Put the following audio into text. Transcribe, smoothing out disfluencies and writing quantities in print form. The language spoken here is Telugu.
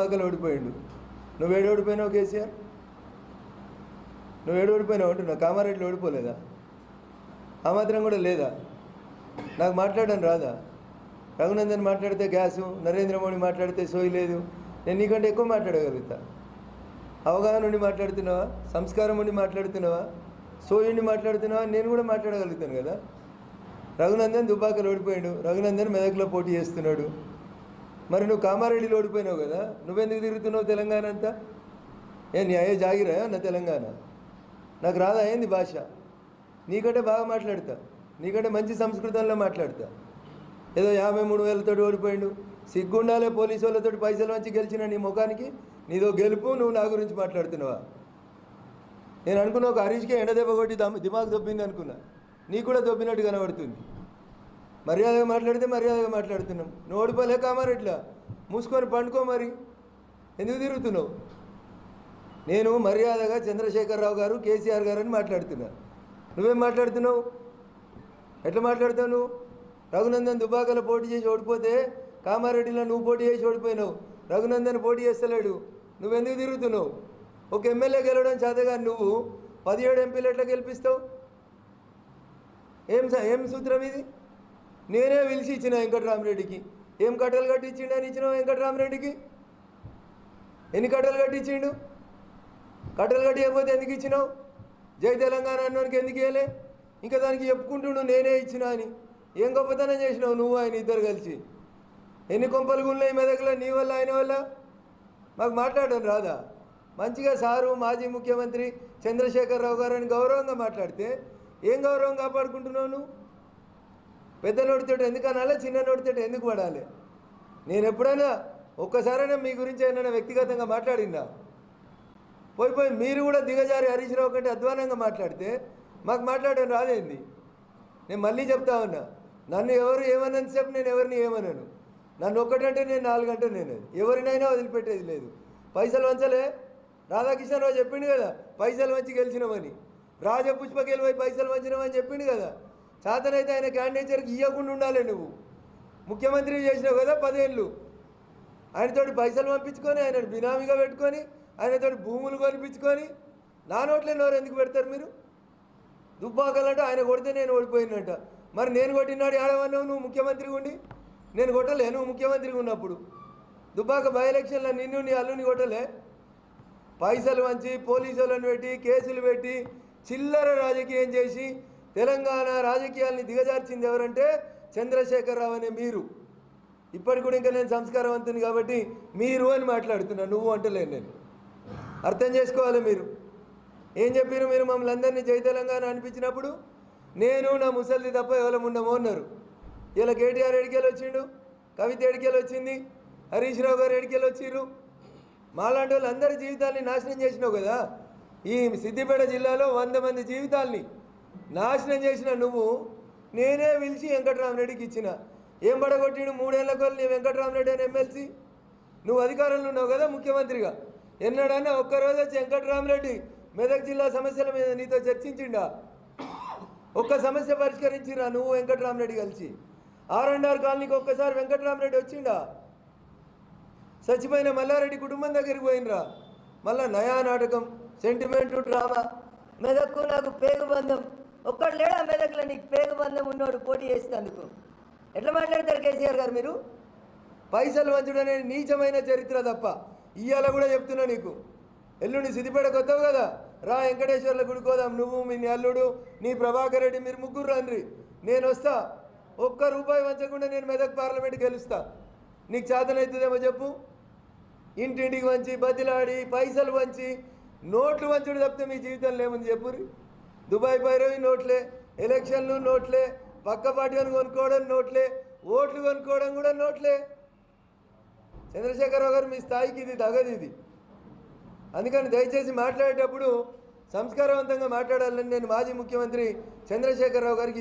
ఆకలి ఓడిపోయిండు. నువ్వేడు ఓడిపోయినావు కేసీఆర్? నువ్వేడు ఓడిపోయినావు అంటున్నావు. కామారెడ్డిలో ఓడిపోలేదా? ఆ మాత్రం కూడా లేదా? నాకు మాట్లాడడం రాదా? రఘునందన్ మాట్లాడితే గ్యాసు, నరేంద్ర మోడీ మాట్లాడితే సోయి లేదు. నేను నీకంటే ఎక్కువ మాట్లాడగలుగుతా. అవగాహన ఉండి మాట్లాడుతున్నావా? సంస్కారం ఉండి మాట్లాడుతున్నావా? సోయి ఉండి మాట్లాడుతున్నావా? నేను కూడా మాట్లాడగలుగుతాను కదా. రఘునందన్ దుబ్బాకలో ఓడిపోయాడు, రఘునందన్ మెదక్లో పోటీ చేస్తున్నాడు. మరి నువ్వు కామారెడ్డిలో ఓడిపోయినావు కదా, నువ్వెందుకు తిరుగుతున్నావు తెలంగాణ అంతా? నీ అయ్యే జాగిరా నా తెలంగాణ? నాకు రాదా ఏంది భాష? నీకంటే బాగా మాట్లాడతా, నీకంటే మంచి సంస్కృతంలో మాట్లాడతా. ఏదో 53,000తో ఓడిపోయాడు, సిగ్గుండాలే పోలీసు వాళ్ళతో పైసలు వచ్చి గెలిచిన నీ ముఖానికి నీదో గెలుపు. నువ్వు నా గురించి మాట్లాడుతున్నావా? నేను అనుకున్నా ఒక హరీష్కి ఎండదెబ్బ కొట్టి దిమాగ్ దొబ్బింది అనుకున్నా. నీకు కూడా దొబ్బినట్టు కనబడుతుంది. మర్యాదగా మాట్లాడితే మర్యాదగా మాట్లాడుతున్నాం. నువ్వు ఓడిపోలే కామారెడ్డిలా, మూసుకొని పండుకో. మరి ఎందుకు తిరుగుతున్నావు? నేను మర్యాదగా చంద్రశేఖరరావు గారు, కేసీఆర్ గారు అని మాట్లాడుతున్నా. నువ్వేం మాట్లాడుతున్నావు? ఎట్లా మాట్లాడుతావు నువ్వు? రఘునందన్ దుబ్బాకలో పోటీ చేసి ఓడిపోతే కామారెడ్డిలో నువ్వు పోటీ చేసి ఓడిపోయినావు. రఘునందన్ పోటీ చేస్తలేడు, నువ్వెందుకు తిరుగుతున్నావు? ఒక ఎమ్మెల్యే గెలవడం చేతగా నువ్వు 17 ఎంపీలు ఎట్లా గెలిపిస్తావు? ఏం సూత్రం ఇది? నేనే పిలిచి ఇచ్చిన వెంకటరామరెడ్డికి. ఏం కట్టలు కట్టించిండు అని ఇచ్చినావు వెంకటరామరెడ్డికి? ఎన్ని కట్టలు కట్టించిండు? కట్టలు కట్టియకపోతే ఎందుకు ఇచ్చినావు? జై తెలంగాణ అన్నోనికి ఎందుకు ఇవ్వలే? ఇంకా దానికి చెప్పుకుంటుండు నేనే ఇచ్చిన అని. ఏం గొప్పతనం చేసినావు నువ్వు ఆయన ఇద్దరు కలిసి? ఎన్ని కొంపలు గున్నాయి మెదక్లో నీ వల్ల ఆయన వల్ల? మాకు మాట్లాడడం రాదా? మంచిగా సారు మాజీ ముఖ్యమంత్రి చంద్రశేఖరరావు గారు అని గౌరవంగా మాట్లాడితే ఏం గౌరవం కాపాడుకుంటున్నావు నువ్వు? పెద్ద నోటితోటి ఎందుకు అనాలి, చిన్న నోటితోటి ఎందుకు పడాలి? నేను ఎప్పుడైనా ఒక్కసారైనా మీ గురించి ఏమైనా వ్యక్తిగతంగా మాట్లాడిందా? పోయి మీరు కూడా దిగజారి హరీష్ రావు కంటే అధ్వానంగా మాట్లాడితే మాకు మాట్లాడడం రాదేంది? నేను మళ్ళీ చెప్తా ఉన్నా, నన్ను ఎవరు ఏమన్నంతసేపు నేను ఎవరిని ఏమన్నాను. నన్ను ఒక్కటంటే నేను 4 గంటలు నేను ఎవరినైనా వదిలిపెట్టేది లేదు. పైసలు వంచలే. రాధాకృష్ణరావు చెప్పిండు కదా పైసలు వంచి గెలిచినామని. రాజపుష్పకేలు పోయి పైసలు వంచినామని చెప్పిండు కదా. చేతనైతే ఆయన క్యాండిడేచర్కి ఇవ్వకుండా ఉండాలి. నువ్వు ముఖ్యమంత్రి చేసినావు కదా 10 ఏళ్ళు. ఆయనతోటి పైసలు పంపించుకొని, ఆయన బినామీగా పెట్టుకొని, ఆయనతోటి భూములు కొనిపించుకొని నా నోట్లే నోరు ఎందుకు పెడతారు మీరు? దుబ్బాకలంటే ఆయన కొడితే నేను ఓడిపోయినట్ట. మరి నేను కొట్టినాడు ఆడవన్నావు నువ్వు ముఖ్యమంత్రిగా ఉండి? నేను కొట్టలే నువ్వు ముఖ్యమంత్రిగా ఉన్నప్పుడు? దుబ్బాక బై ఎలక్షన్లో నిన్ను నీ అల్లుని కొట్టలే? పైసలు వంచి పోలీసు వాళ్ళని పెట్టి కేసులు పెట్టి చిల్లర రాజకీయం చేసి తెలంగాణ రాజకీయాల్ని దిగజార్చింది ఎవరంటే చంద్రశేఖరరావు అనే మీరు. ఇప్పటికి కూడా ఇంకా నేను సంస్కారవంతుని కాబట్టి మీరు అని మాట్లాడుతున్నా, నువ్వు అంటలేను. నేను అర్థం చేసుకోవాలి. మీరు ఏం చెప్పారు? మీరు మమ్మల్ని అందరినీ జై తెలంగాణ అనిపించినప్పుడు నేను నా ముసలిది తప్ప ఎవరం ఉండమో అన్నారు. ఇలా కేటీఆర్ ఎడికేలు వచ్చిండు, కవిత ఎడికేలు వచ్చింది, హరీష్ రావు గారు ఎడికేలు వచ్చిర్రు. మాలాంటి వాళ్ళు అందరి జీవితాల్ని నాశనం చేసినావు కదా. ఈ సిద్దిపేట జిల్లాలో 100 మంది జీవితాల్ని నాశనం చేసిన నువ్వు నేనే పిలిచి వెంకటరామరెడ్డికి ఇచ్చిన. ఏం పడగొట్టిండు 3 ఏళ్ల కొలు నీ వెంకటరామరెడ్డి అని ఎమ్మెల్సీ? నువ్వు అధికారంలో ఉన్నావు కదా ముఖ్యమంత్రిగా. ఎన్నడన్నా ఒక్కరోజు వచ్చి వెంకటరామరెడ్డి మెదక్ జిల్లా సమస్యల మీద నీతో చర్చించిండా? ఒక్క సమస్య పరిష్కరించిరా నువ్వు వెంకటరామరెడ్డి కలిసి? R&R కాలనీకి ఒక్కసారి వెంకటరామరెడ్డి వచ్చిండా? చచ్చిపోయిన మల్లారెడ్డి కుటుంబం దగ్గరికి పోయినరా? మళ్ళా నయా నాటకం, సెంటిమెంట్, డ్రామా. మెదక్కు నాకు పేగుబంధం. ఒక్కడు లేడా మెదక్లో నీకు పేగుబంధం ఉన్నోడు పోటీ చేసేందుకు? ఎట్లా మాట్లాడతారు కేసీఆర్ గారు మీరు? పైసలు వంచడం అనేది నీచమైన చరిత్ర తప్ప. ఇవాళ కూడా చెప్తున్నా నీకు, ఎల్లుండి సిద్దిపేట కొత్తవు కదా, రా వెంకటేశ్వర్ల గుడికోదాం. నువ్వు మీ అల్లుడు నీ ప్రభాకర్ రెడ్డి మీరు ముగ్గురు రండి, నేను వస్తా. ఒక్క రూపాయి వంచకుండా నేను మెదక్ పార్లమెంట్ గెలుస్తా. నీకు చేతనవుతుందేమో చెప్పు. ఇంటింటికి వంచి బతిలాడి పైసలు వంచి నోట్లు వంచుడు తప్పితే మీ జీవితంలో ఏముంది చెప్పురి? దుబాయ్ పైరవి నోట్లే, ఎలక్షన్లు నోట్లే, పక్క పార్టీలను కొనుక్కోవడం నోట్లే, ఓట్లు కొనుక్కోవడం కూడా నోట్లే. చంద్రశేఖరరావు గారు మీ స్థాయికి ఇది తగదు ఇది. అందుకని దయచేసి మాట్లాడేటప్పుడు సంస్కారవంతంగా మాట్లాడాలని నేను మాజీ ముఖ్యమంత్రి చంద్రశేఖరరావు గారికి